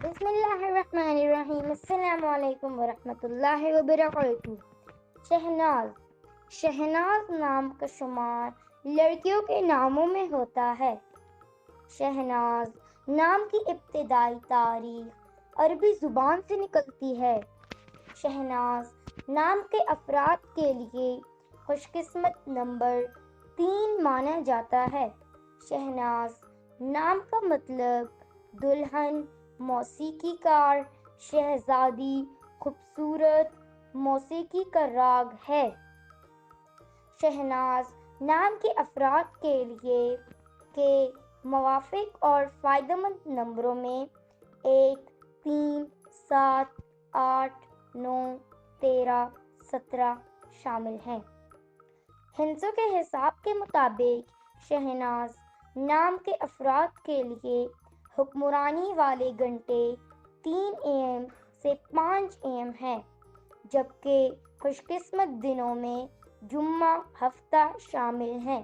بسم اللہ الرحمن الرحیم۔ السلام علیکم ورحمۃ اللہ وبرکاتہ۔ شہناز۔ شہناز نام کا شمار لڑکیوں کے ناموں میں ہوتا ہے۔ شہناز نام کی ابتدائی تاریخ عربی زبان سے نکلتی ہے۔ شہناز نام کے افراد کے لیے خوش قسمت نمبر 3 مانا جاتا ہے۔ شہناز نام کا مطلب دلہن، موسیقی کار، شہزادی، خوبصورت، موسیقی کا راگ ہے۔ شہناز نام کے افراد کے لیے کے موافق اور فائدہ مند نمبروں میں 1، 3، 7، 8، 9، 13، 17 شامل ہیں۔ ہندسوں کے حساب کے مطابق شہناز نام کے افراد کے لیے حکمرانی والے گھنٹے 3 AM سے 5 AM ہیں، جبکہ خوش قسمت دنوں میں جمعہ، ہفتہ شامل ہیں۔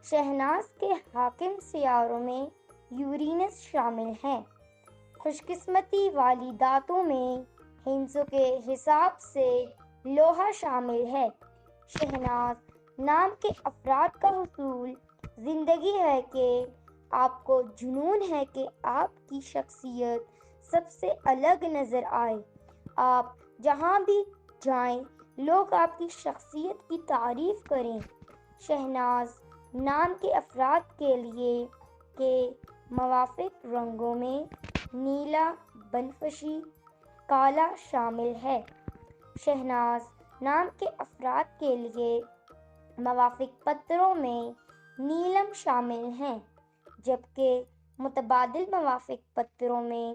شہناز کے حاکم سیاروں میں یورینس شامل ہیں۔ خوش قسمتی والی دھاتوں میں ہندسوں کے حساب سے لوہا شامل ہے۔ شہناز نام کے افراد کا اصول زندگی ہے کہ آپ کو جنون ہے کہ آپ کی شخصیت سب سے الگ نظر آئے۔ آپ جہاں بھی جائیں لوگ آپ کی شخصیت کی تعریف کریں۔ شہناز نام کے افراد کے لیے کے موافق رنگوں میں نیلا، بنفشی، کالا شامل ہے۔ شہناز نام کے افراد کے لیے موافق پتھروں میں نیلم شامل ہیں، جبکہ متبادل موافق پتھروں میں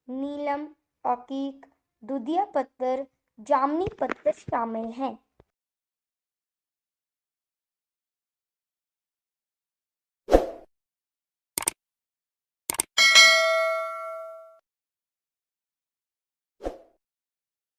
نیلم، عقیق، دودھیا پتھر، جامنی پتھر شامل ہیں۔